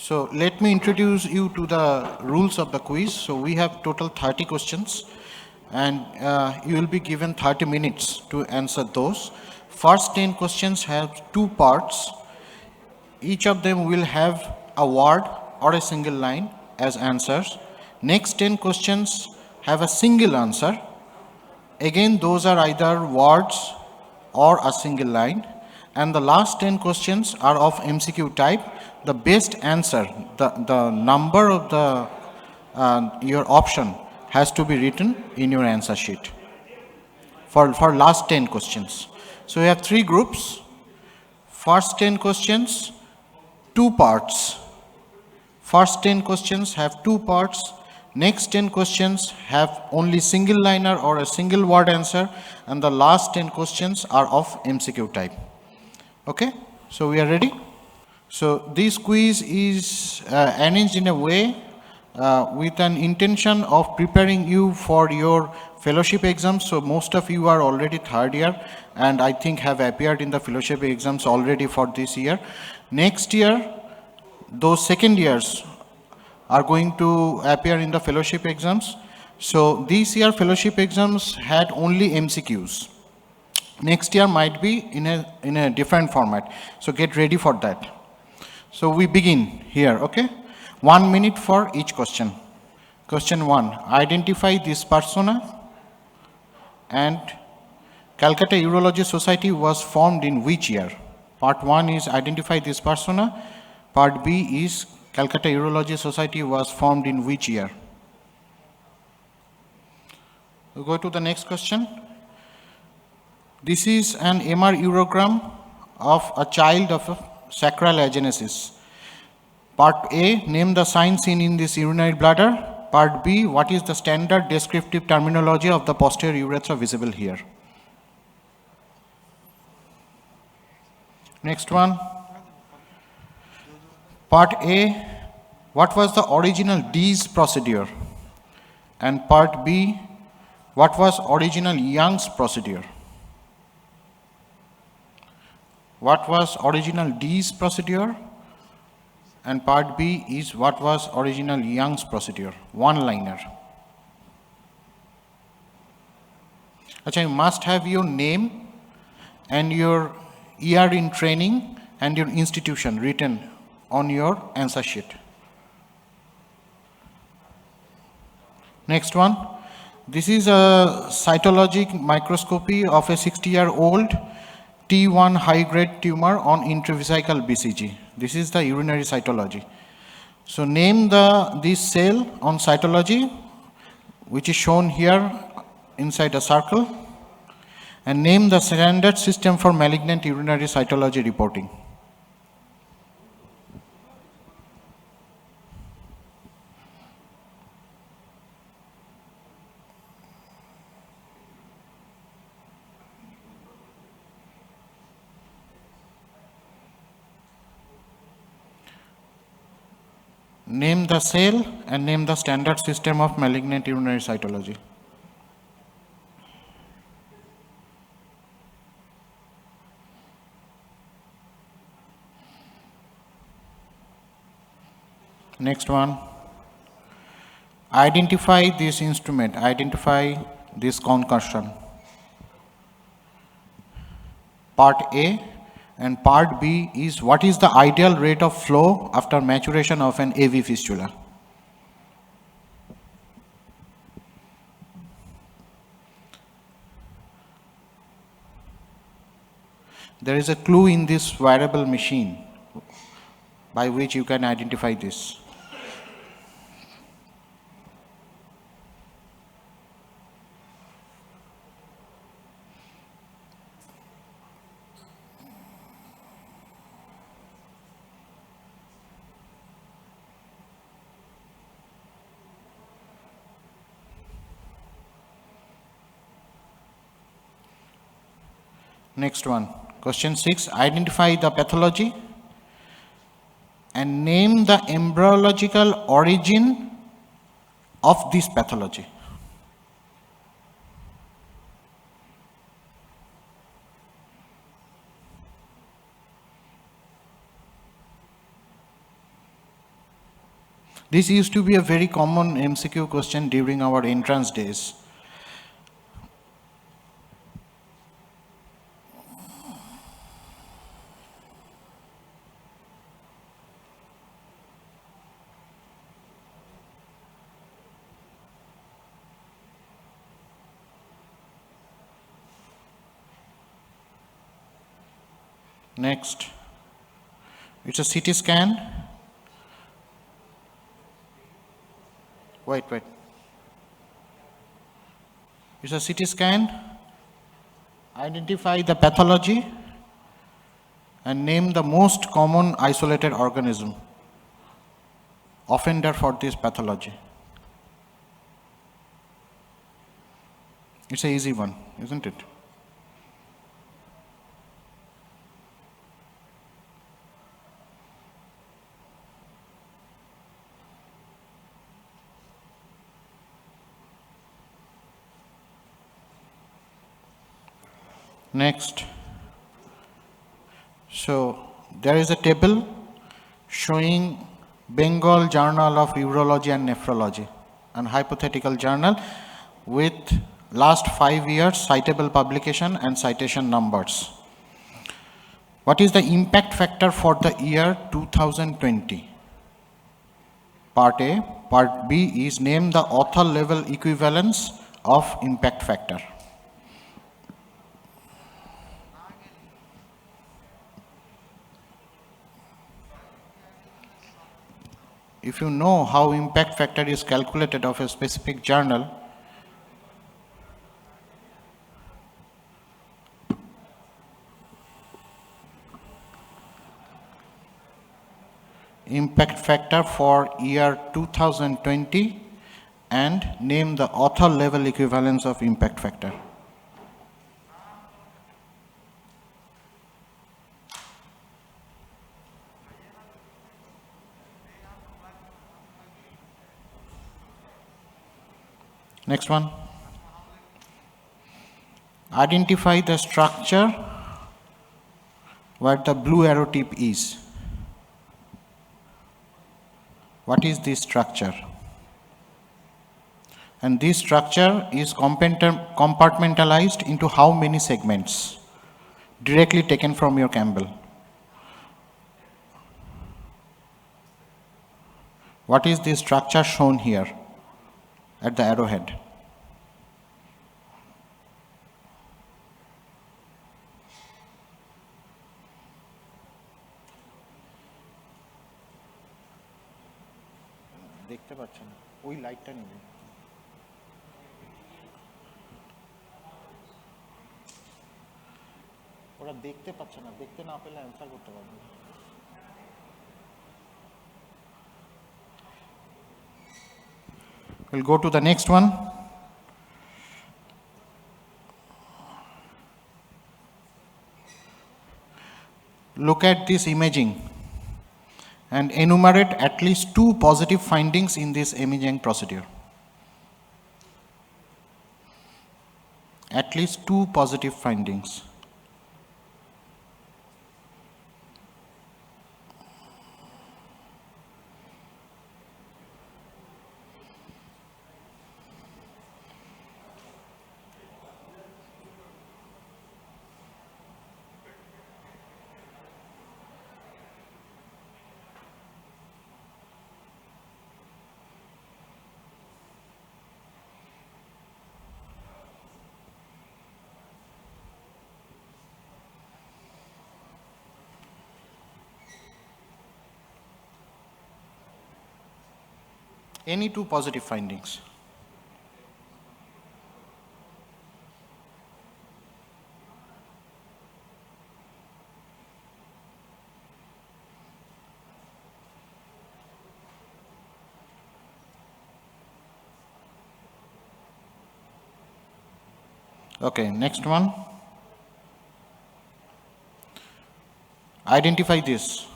So let me introduce you to the rules of the quiz. So we have total 30 questions and you will be given 30 minutes to answer those. First 10 questions have two parts. Each of them will have a word or a single line as answers. Next 10 questions have a single answer. Again, those are either words or a single line. And the last 10 questions are of MCQ type. The best answer, the number of your option has to be written in your answer sheet for last 10 questions. So we have three groups. First 10 questions, two parts. First 10 questions have two parts. Next 10 questions have only single liner or a single word answer, and the last 10 questions are of MCQ type. Okay, so we are ready. So this quiz is arranged in a way with an intention of preparing you for your fellowship exams. So most of you are already third year and I think have appeared in the fellowship exams already for this year. Next year, those second years are going to appear in the fellowship exams. So this year fellowship exams had only MCQs. Next year might be in a different format. So get ready for that. So we begin here, okay? 1 minute for each question. Question 1, identify this persona. And Calcutta Urology Society was formed in which year? Part 1 is identify this persona. Part B is Calcutta Urology Society was formed in which year? We'll go to the next question. This is an MR urogram of a child of sacral agenesis. Part A, name the signs seen in this urinary bladder. Part B, what is the standard descriptive terminology of the posterior urethra visible here? Next one. Part A, what was the original Dees procedure? And part B, what was original Young's procedure? What was original Dees procedure? And part B is what was original Young's procedure? One-liner. Achha, you must have your name and your year in training and your institution written on your answer sheet. Next one. This is a cytologic microscopy of a 60-year-old T1 high-grade tumor on intravesical BCG. This is the urinary cytology. So name this cell on cytology, which is shown here inside a circle, and name the standard system for malignant urinary cytology reporting. Name the cell and name the standard system of malignant urinary cytology. Next one. Identify this instrument, identify this concussion. Part A. And part B is what is the ideal rate of flow after maturation of an AV fistula? There is a clue in this wearable machine by which you can identify this. Next one, question 6, identify the pathology and name the embryological origin of this pathology. This used to be a very common MCQ question during our entrance days. Next, it's a CT scan. Wait. It's a CT scan. Identify the pathology and name the most common isolated organism offender for this pathology. It's an easy one, isn't it? Next, so there is a table showing Bengal Journal of Urology and Nephrology, and hypothetical journal with last 5 years citable publication and citation numbers. What is the impact factor for the year 2020? Part A. Part B is name the author level equivalence of impact factor. If you know how impact factor is calculated of a specific journal, impact factor for year 2020 and name the author level equivalence of impact factor. Next one. Identify the structure where the blue arrow tip is. What is this structure? And this structure is compartmentalized into how many segments? Directly taken from your Campbell. What is this structure shown here at the arrowhead? দেখতে পাচ্ছেন ওই লাইটটা নিবে ওরা দেখতে পাচ্ছে না দেখতে না পেলে অ্যানসার করতে পারবে না We'll go to the next one. Look at this imaging and enumerate at least 2 positive findings in this imaging procedure. At least 2 positive findings. Any 2 positive findings. Okay, next one. Identify this.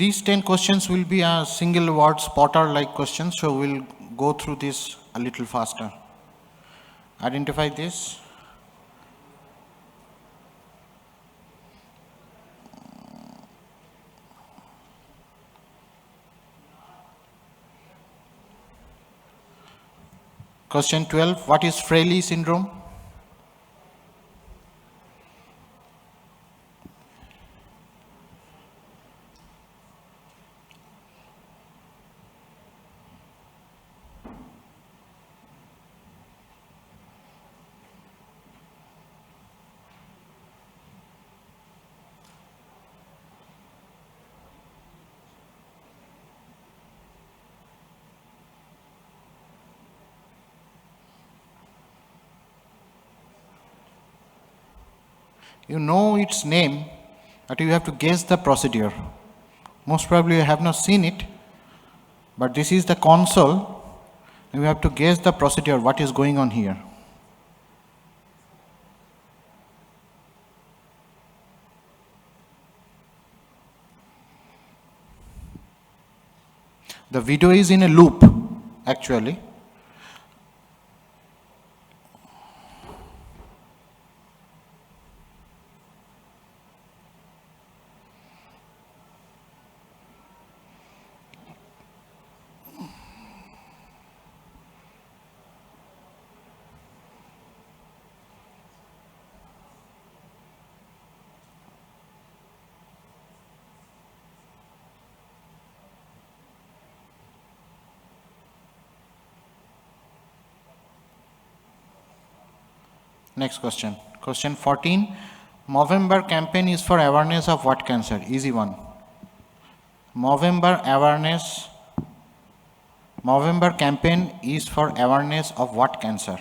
These 10 questions will be a single word spotter like questions, so we'll go through this a little faster. Identify this. Question 12, what is Fraley syndrome? You know its name, but you have to guess the procedure. Most probably you have not seen it, but this is the console. You have to guess the procedure, what is going on here. The video is in a loop, actually. Next question. Question 14. Movember campaign is for awareness of what cancer? Easy one. Movember campaign is for awareness of what cancer?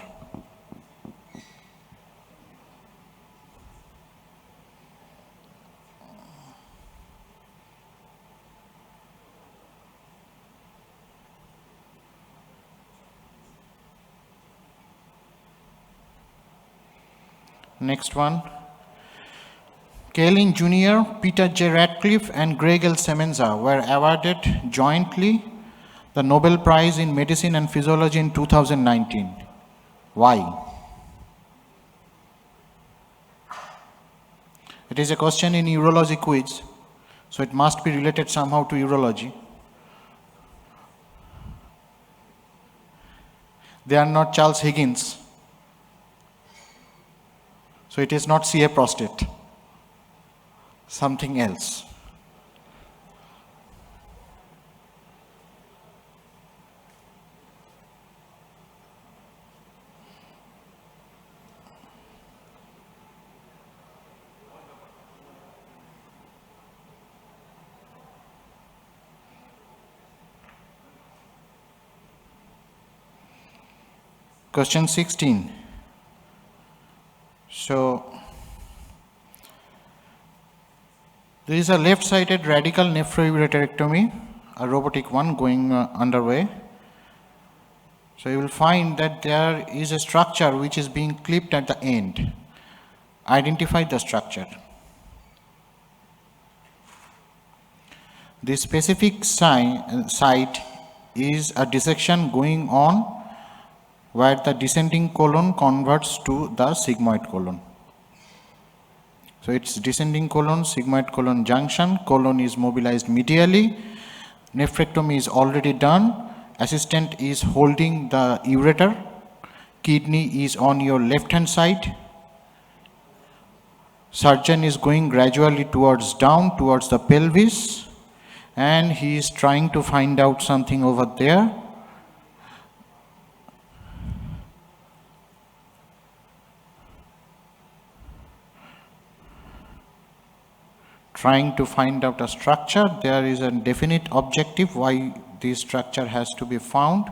Next one. Kaelin Jr., Peter J. Radcliffe, and Greg L. Semenza were awarded jointly the Nobel Prize in Medicine and Physiology in 2019. Why? It is a question in urology quiz, so it must be related somehow to urology. They are not Charles Higgins, so it is not CA prostate, something else. Question 16. So, there is a left-sided radical nephroureterectomy, a robotic one going underway. So, you will find that there is a structure which is being clipped at the end. Identify the structure. The specific site is a dissection going on where the descending colon converts to the sigmoid colon. So it's descending colon, sigmoid colon junction, colon is mobilized medially, nephrectomy is already done, assistant is holding the ureter, kidney is on your left hand side, surgeon is going gradually towards down, towards the pelvis, and he is trying to find out something over there. Trying to find out a structure. There is a definite objective why this structure has to be found.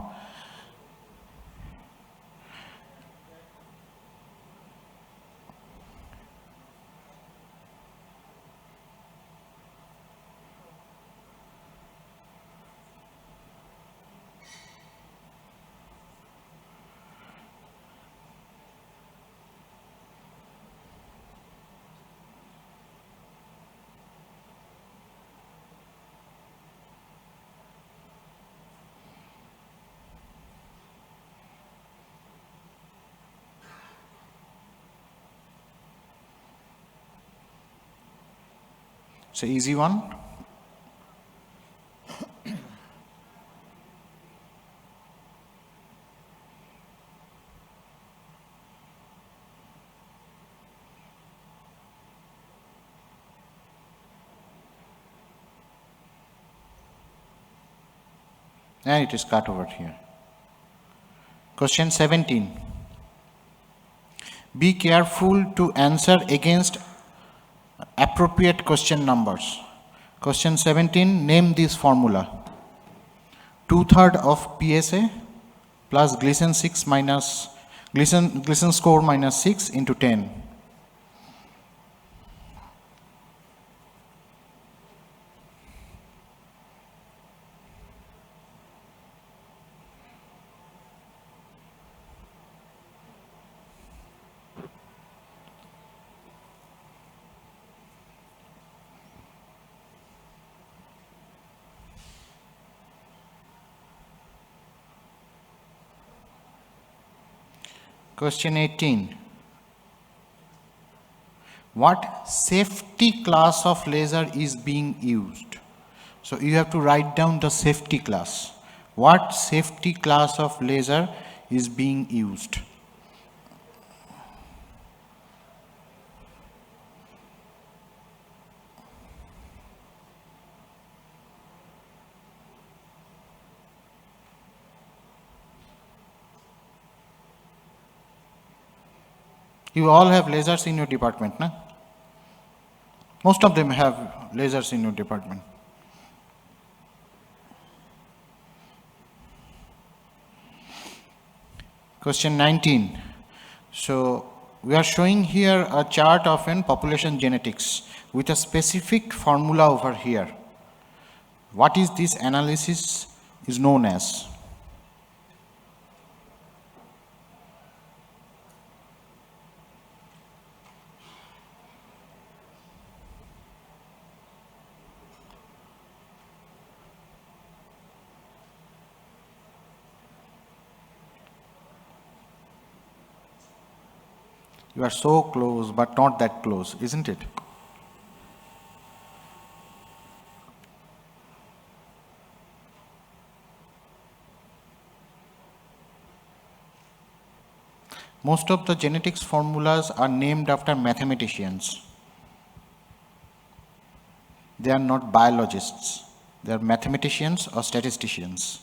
It's an easy one. and it is cut over here. Question 17. Be careful to answer against appropriate question numbers. Question 17, name this formula. 2/3 of PSA plus Gleason 6 minus Gleason score minus 6 into 10. Question 18. What safety class of laser is being used? So you have to write down the safety class. What safety class of laser is being used? You all have lasers in your department, na? Most of them have lasers in your department. Question 19. So we are showing here a chart of an population genetics with a specific formula over here. What is this analysis is known as? You are so close, but not that close, isn't it? Most of the genetics formulas are named after mathematicians. They are not biologists. They are mathematicians or statisticians.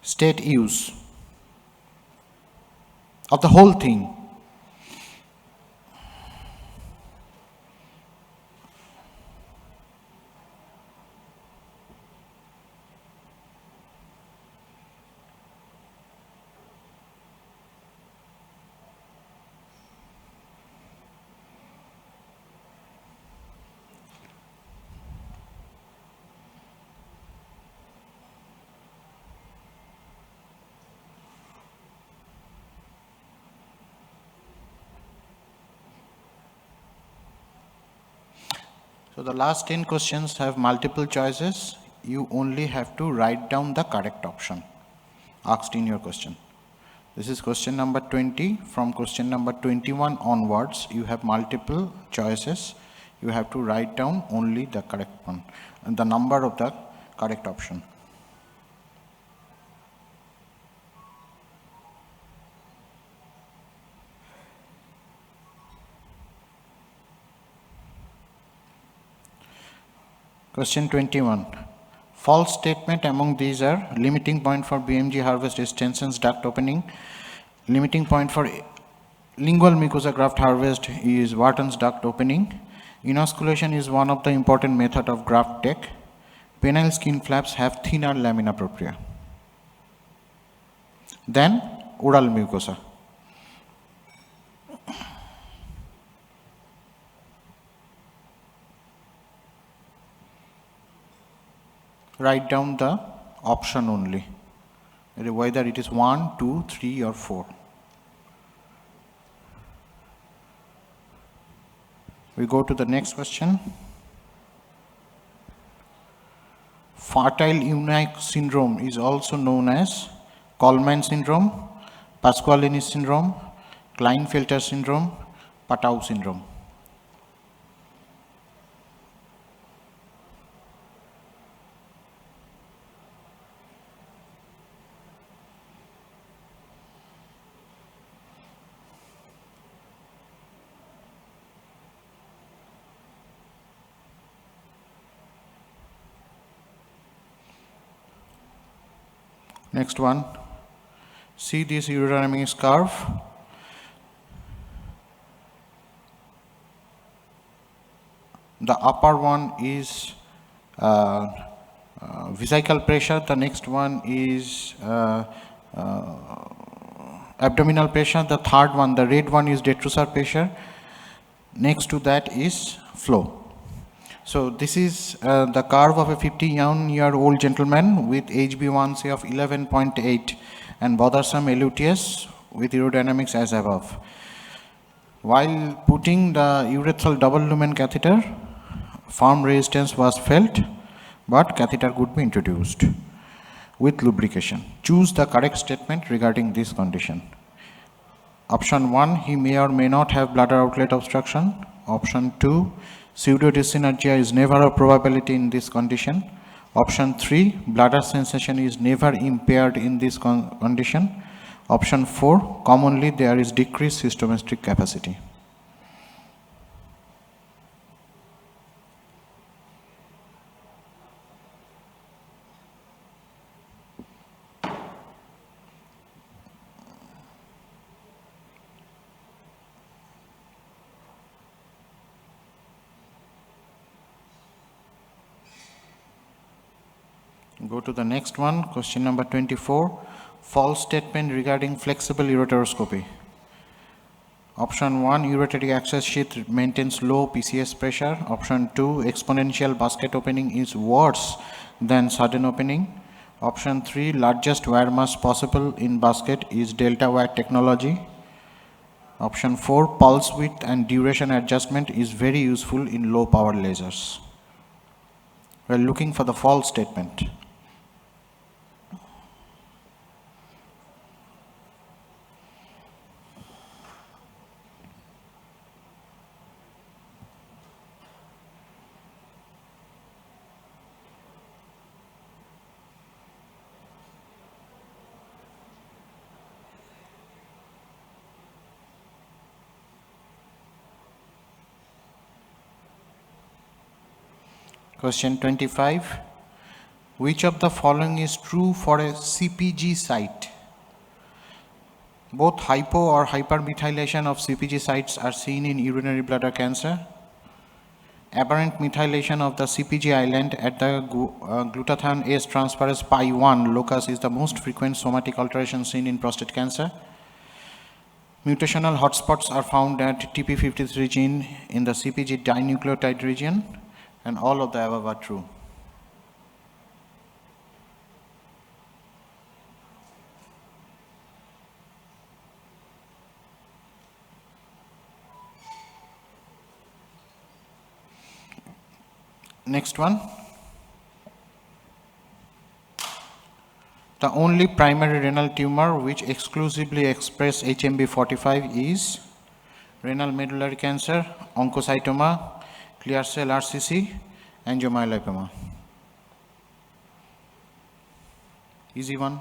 State use of the whole thing. So the last 10 questions have multiple choices. You only have to write down the correct option asked in your question. This is question number 20. From question number 21 onwards, you have multiple choices. You have to write down only the correct one and the number of the correct option. Question 21. False statement among these are limiting point for BMG harvest is Tension's duct opening. Limiting point for lingual mucosa graft harvest is Wharton's duct opening. Inosculation is one of the important method of graft tech. Penile skin flaps have thinner lamina propria than oral mucosa. Write down the option only, whether it is 1, 2, 3 or 4. We go to the next question. Fertile eunuch syndrome is also known as Coleman syndrome, Pasqualini syndrome, Klinefelter syndrome, Patau syndrome. Next one. See this urodynamics curve. The upper one is vesical pressure. The next one is abdominal pressure. The third one, the red one, is detrusor pressure. Next to that is flow. So this is the curve of a 51-year-old gentleman with HbA1c of 11.8 and bothersome LUTS with urodynamics as above. While putting the urethral double lumen catheter, firm resistance was felt, but catheter could be introduced with lubrication. Choose the correct statement regarding this condition. Option 1, he may or may not have bladder outlet obstruction. Option 2, pseudodyssynergia is never a probability in this condition. Option 3, bladder sensation is never impaired in this condition. Option 4, commonly there is decreased cystomatic capacity. Go to the next one, question number 24. False statement regarding flexible ureteroscopy. Option 1, ureteric access sheath maintains low PCS pressure. Option 2, exponential basket opening is worse than sudden opening. Option 3, largest wire mass possible in basket is delta wire technology. Option 4, pulse width and duration adjustment is very useful in low power lasers. We are looking for the false statement. Question 25. Which of the following is true for a CPG site? Both hypo or hypermethylation of CPG sites are seen in urinary bladder cancer. Aberrant methylation of the CPG island at the glutathione S transferase pi1 locus is the most frequent somatic alteration seen in prostate cancer. Mutational hotspots are found at TP53 gene in the CPG dinucleotide region, and all of the above are true. Next one. The only primary renal tumor which exclusively express HMB45 is renal medullary cancer, oncocytoma, clear cell RCC, angiomyolipoma. Easy one.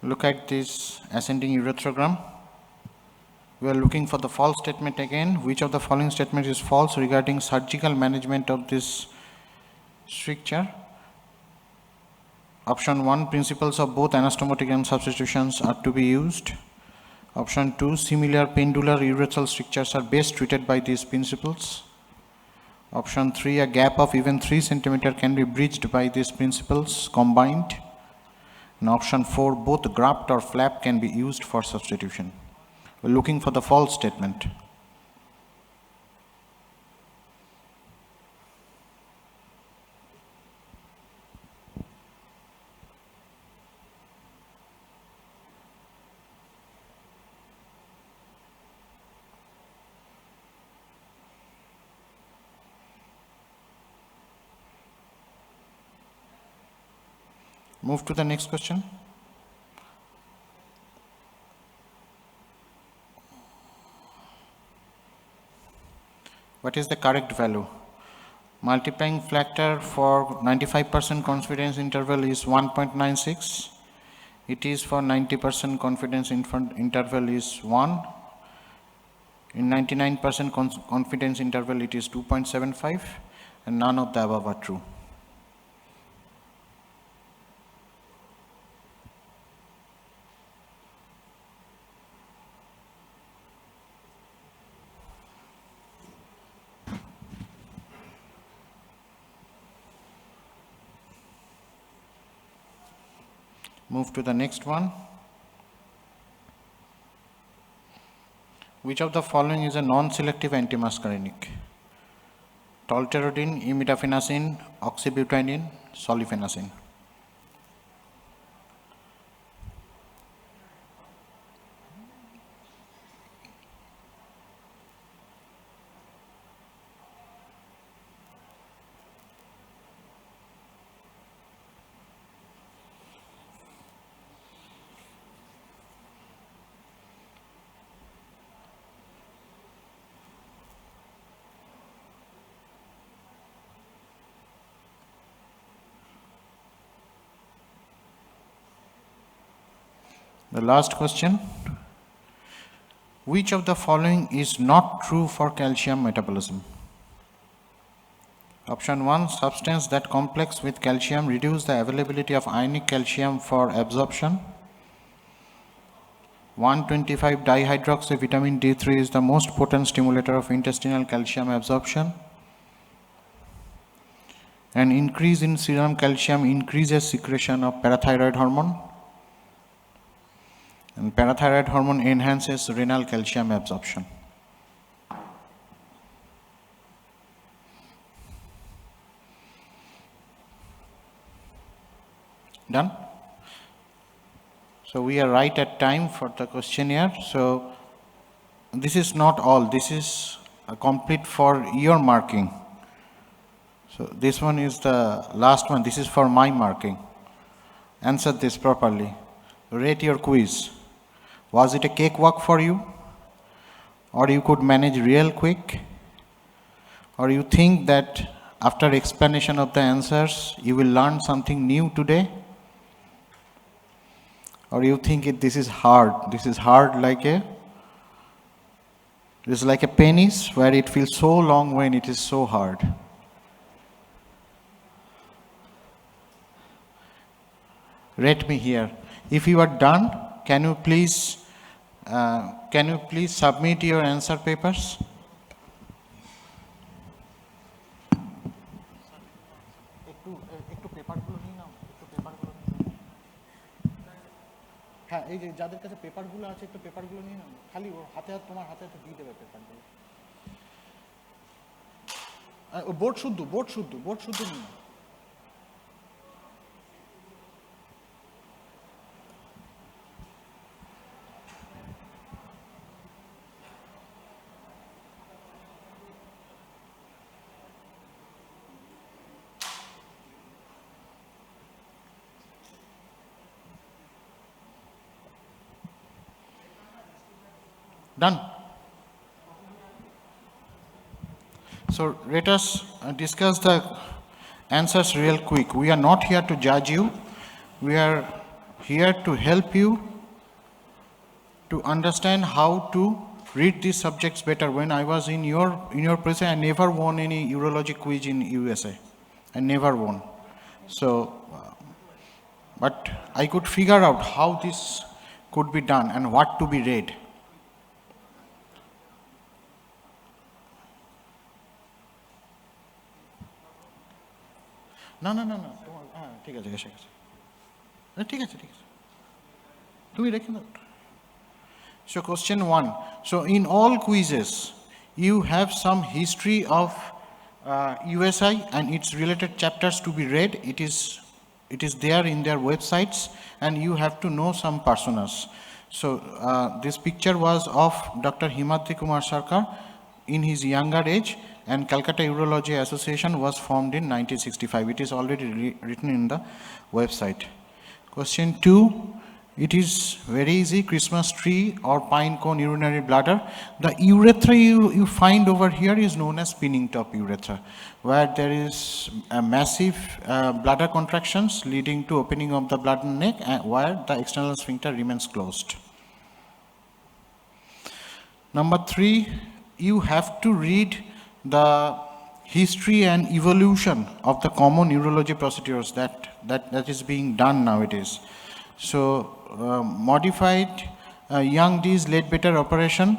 Look at this ascending ureterogram. We are looking for the false statement again. Which of the following statement is false regarding surgical management of this stricture? Option 1, principles of both anastomotic and substitutions are to be used. Option 2, similar pendular urethral strictures are best treated by these principles. Option 3, a gap of even 3 cm can be bridged by these principles combined. And option 4, both graft or flap can be used for substitution. We're looking for the false statement. Move to the next question. What is the correct value? Multiplying factor for 95% confidence interval is 1.96. It is for 90% confidence interval is 1. In 99% confidence interval it is 2.75, and none of the above are true. Move to the next one. Which of the following is a non-selective antimuscarinic? Tolterodine, imidafenacin, oxybutynine, solifenacin. The last question. Which of the following is not true for calcium metabolism? Option 1, substance that complex with calcium reduce the availability of ionic calcium for absorption. 125 dihydroxy vitamin D3 is the most potent stimulator of intestinal calcium absorption. An increase in serum calcium increases secretion of parathyroid hormone. And parathyroid hormone enhances renal calcium absorption. Done? So we are right at time for the questionnaire. So this is not all, this is a complete for your marking. So this one is the last one, this is for my marking. Answer this properly. Rate your quiz. Was it a cakewalk for you? Or you could manage real quick? Or you think that after explanation of the answers, you will learn something new today? Or you think this is hard? This is hard like a penis where it feels so long when it is so hard. Rate me here. If you are done, can you please submit your answer papers? হ্যাঁ এই যে যাদের কাছে পেপারগুলো আছে একটু পেপারগুলো নিয়ে নাও, খালি হাতে তোমার হাতে দিয়ে দেবে পেপারগুলো। বোর্ড শুদ্ধ নিয়ে নাও। Done. So let us discuss the answers real quick. We are not here to judge you. We are here to help you to understand how to read these subjects better. When I was in your place, I never won any urology quiz in USA. I never won. So, but I could figure out how this could be done and what to be read. না তোমার হ্যাঁ ঠিক আছে ঠিক আছে তুমি রেখে দাও। So question 1. So in all quizzes you have some history of USI and its related chapters to be read. It is there in their websites and you have to know some personas. So this picture was of Dr. Himadri Kumar Sarkar in his younger age, and Calcutta Urology Association was formed in 1965. It is already written in the website. Question 2. It is very easy, Christmas tree or pine cone urinary bladder. The urethra you find over here is known as spinning top urethra, where there is a massive bladder contractions leading to opening of the bladder neck, where the external sphincter remains closed. Number 3, you have to read the history and evolution of the common urology procedures that is being done nowadays. So, modified Young-D's Leadbetter operation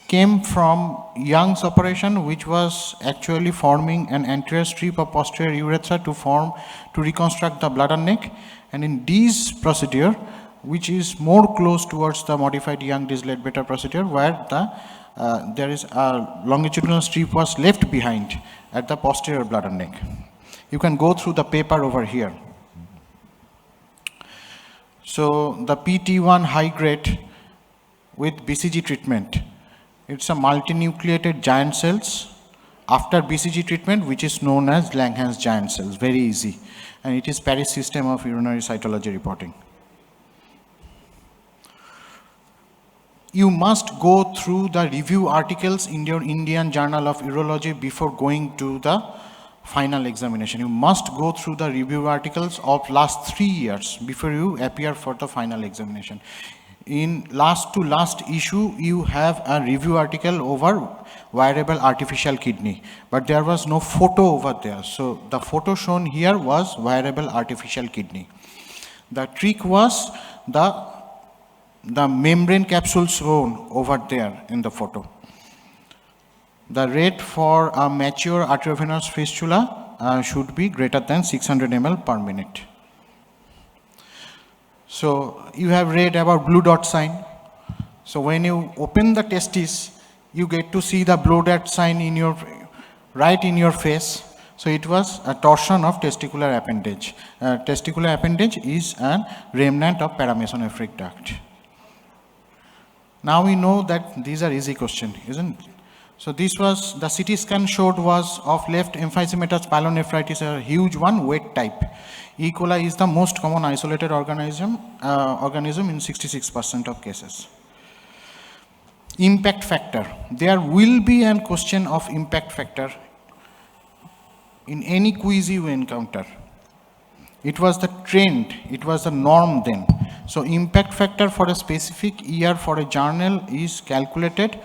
came from Young's operation, which was actually forming an anterior strip of posterior urethra to reconstruct the bladder neck. And in D's procedure, which is more close towards the modified Young-D's Leadbetter procedure, where there is a longitudinal strip was left behind at the posterior bladder neck. You can go through the paper over here. So the PT1 high grade with BCG treatment, it's a multinucleated giant cells after BCG treatment, which is known as Langhans giant cells, very easy. And it is Paris system of urinary cytology reporting. You must go through the review articles in your Indian Journal of Urology before going to the final examination. You must go through the review articles of last 3 years before you appear for the final examination. In last to last issue, you have a review article over viable artificial kidney, but there was no photo over there. So the photo shown here was viable artificial kidney. The trick was the membrane capsule shown over there in the photo. The rate for a mature arteriovenous fistula should be greater than 600 ml per minute. So you have read about blue dot sign. So when you open the testis, you get to see the blue dot sign right in your face. So it was a torsion of testicular appendage. Testicular appendage is a remnant of paramesonephric duct. Now we know that these are easy questions, isn't it? So this was, the CT scan showed was of left emphysematous pyelonephritis, a huge one, wet type. E. coli is the most common isolated organism in 66% of cases. Impact factor. There will be a question of impact factor in any quiz you encounter. It was the trend, it was the norm then. So impact factor for a specific year for a journal is calculated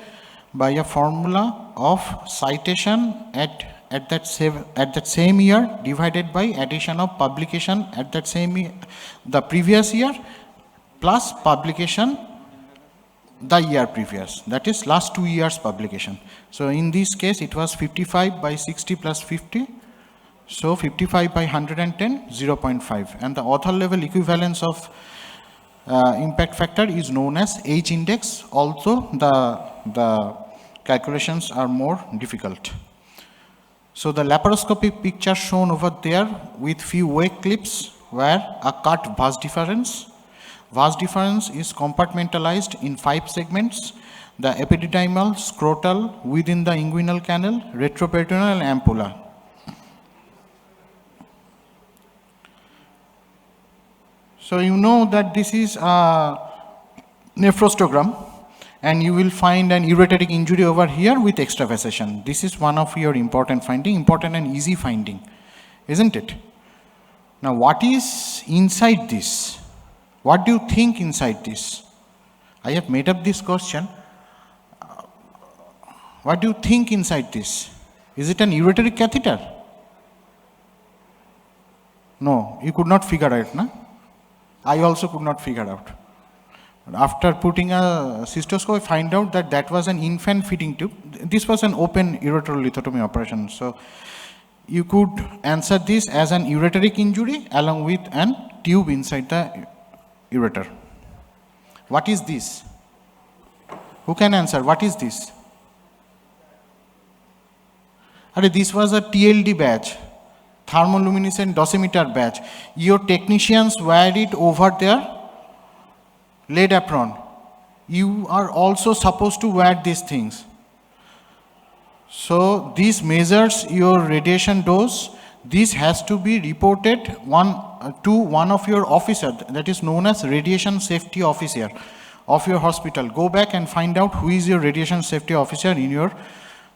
by a formula of citation at that same year divided by addition of publication at that same year, the previous year, plus publication the year previous, that is last 2 years publication. So in this case it was 55 by 60 plus 50, so 55 by 110, 0.5, and the author level equivalence of impact factor is known as H index. Also the calculations are more difficult. So the laparoscopic picture shown over there with few wake clips were a cut vas deferens. Vas deferens is compartmentalized in 5 segments: the epididymal, scrotal, within the inguinal canal, retroperitoneal, and ampulla. So you know that this is a nephrostogram, and you will find an ureteric injury over here with extravasation. This is one of your important finding, important and easy finding, isn't it? Now what is inside this? What do you think inside this? I have made up this question. What do you think inside this? Is it an ureteric catheter? No, you could not figure out, no? I also could not figure out. After putting a cystoscope, I find out that that was an infant feeding tube. This was an open ureteral lithotomy operation. So you could answer this as an ureteric injury along with an tube inside the ureter. What is this? Who can answer? What is this? This was a TLD badge, thermoluminescent dosimeter badge. Your technicians wear it over their lead apron. You are also supposed to wear these things. So this measures your radiation dose. This has to be reported to one of your officer, that is known as radiation safety officer of your hospital. Go back and find out who is your radiation safety officer in your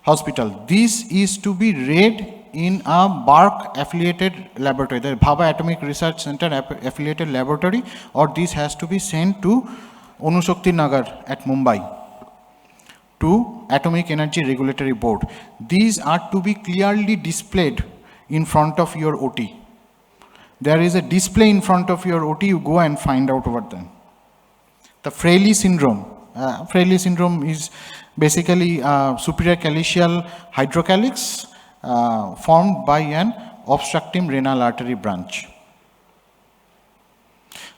hospital. This is to be read in a BARC affiliated laboratory, the Bhabha Atomic Research Center affiliated laboratory, or this has to be sent to Anushakti Nagar at Mumbai, to Atomic Energy Regulatory Board. These are to be clearly displayed in front of your OT. There is a display in front of your OT, you go and find out over them. The Fraley syndrome. Fraley syndrome is basically superior calyceal hydrocalyx formed by an obstructing renal artery branch.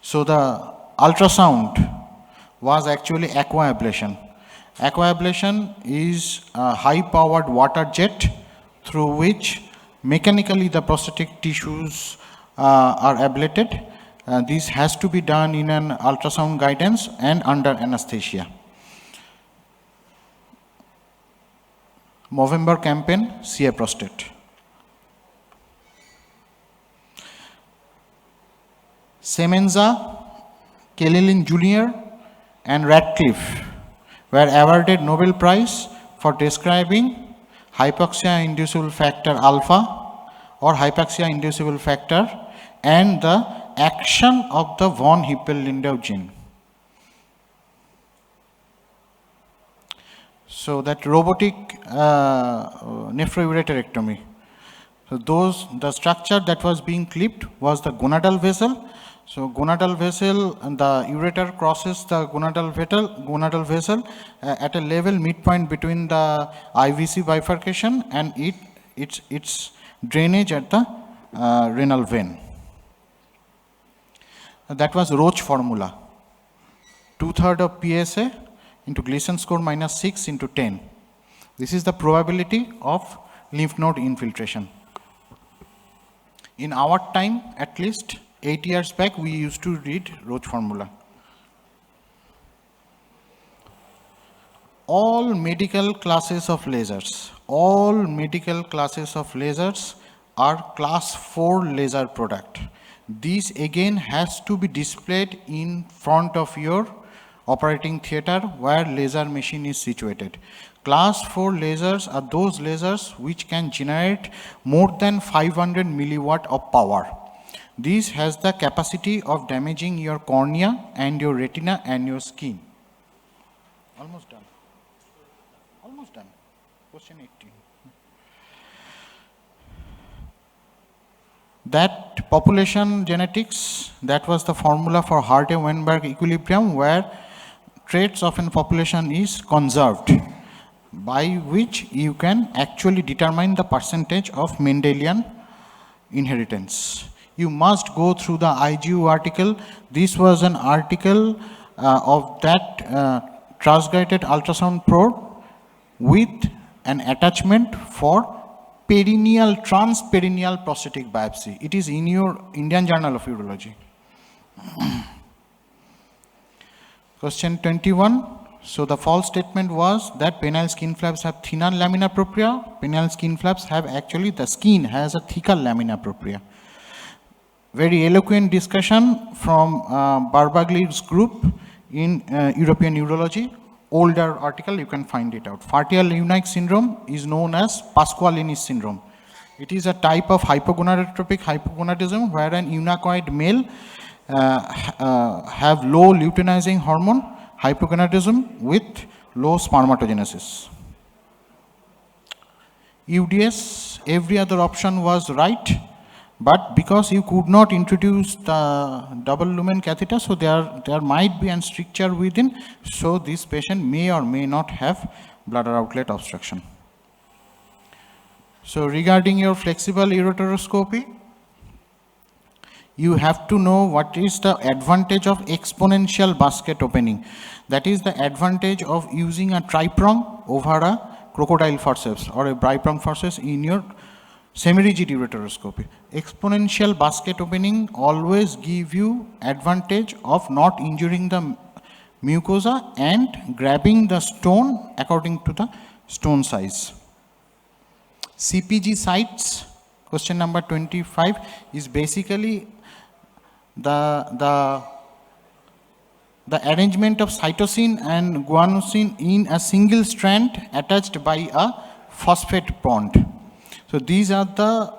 So the ultrasound was actually aquablation. Aquablation is a high-powered water jet through which mechanically the prostatic tissues are ablated. This has to be done in an ultrasound guidance and under anesthesia. Movember campaign, CA prostate. Semenza, Kellelin Jr. and Radcliffe were awarded Nobel Prize for describing hypoxia-inducible factor alpha or hypoxia-inducible factor and the action of the von Hippel-Lindau gene. So that robotic nephroureterectomy. So the structure that was being clipped was the gonadal vessel. So gonadal vessel, and the ureter crosses the gonadal vessel at a level midpoint between the IVC bifurcation and its drainage at the renal vein. That was Roche formula. 2/3 of PSA into Gleason score minus 6 into 10. This is the probability of lymph node infiltration. In our time, at least 8 years back, we used to read Roche formula. All medical classes of lasers are class 4 laser product. This again has to be displayed in front of your operating theater where laser machine is situated. Class 4 lasers are those lasers which can generate more than 500 milliwatt of power. This has the capacity of damaging your cornea and your retina and your skin. Almost done. Almost done. Question 18. That population genetics, that was the formula for Hardy-Weinberg equilibrium, where traits of a population is conserved, by which you can actually determine the percentage of Mendelian inheritance. You must go through the IGU article. This was an article of that transguided ultrasound probe with an attachment for transperineal prostatic biopsy. It is in your Indian Journal of Urology. Question 21. So the false statement was that penile skin flaps have thinner lamina propria. Penile skin flaps have actually, the skin has a thicker lamina propria. Very eloquent discussion from Barbagli's group in European Urology. Older article, you can find it out. Fartial-Leunig syndrome is known as Pasqualini's syndrome. It is a type of hypogonadotropic hypogonadism where an eunuchoid male have low luteinizing hormone hypogonadism with low spermatogenesis. UDS, every other option was right, but because you could not introduce the double lumen catheter, so there might be a stricture within, so this patient may or may not have bladder outlet obstruction. So regarding your flexible ureteroscopy, you have to know what is the advantage of exponential basket opening. That is the advantage of using a triprong over a crocodile forceps or a biprong forceps in your semi-rigid ureteroscopy. Exponential basket opening always give you advantage of not injuring the mucosa and grabbing the stone according to the stone size. CPG sites Question number 25 is basically the arrangement of cytosine and guanosine in a single strand attached by a phosphate bond. So these are the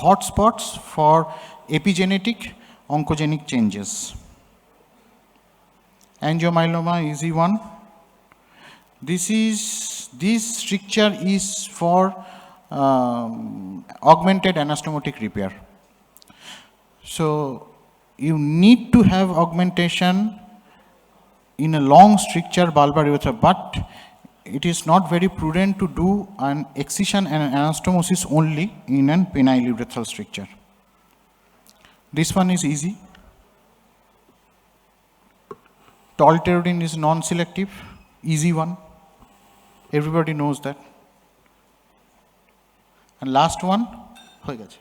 hotspots for epigenetic oncogenic changes. Angiomyeloma, easy one. This stricture is for augmented anastomotic repair. So you need to have augmentation in a long stricture bulbar urethra, but it is not very prudent to do an excision and anastomosis only in an penile urethral stricture. This one is easy. Tolterodine is non-selective, easy one. Everybody knows that. And last one, last question.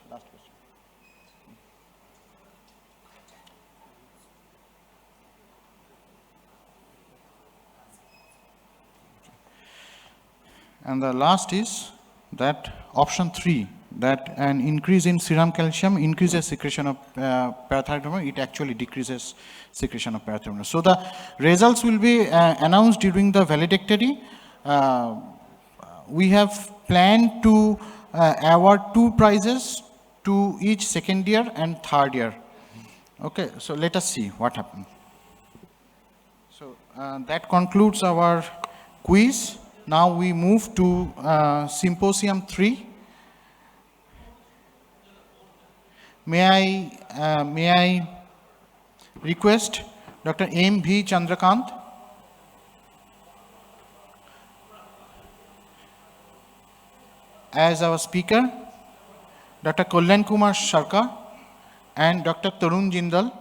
And the last is that option 3, that an increase in serum calcium increases secretion of parathyroid hormone. It actually decreases secretion of parathyroid hormone. So the results will be announced during the valedictory. We have planned to award 2 prizes to each second year and third year. Okay, so let us see what happened. So that concludes our quiz. Now we move to Symposium 3. May I request Dr. M. V. Chandrakant as our speaker, Dr. Kalyan Kumar Sharkar and Dr. Tarun Jindal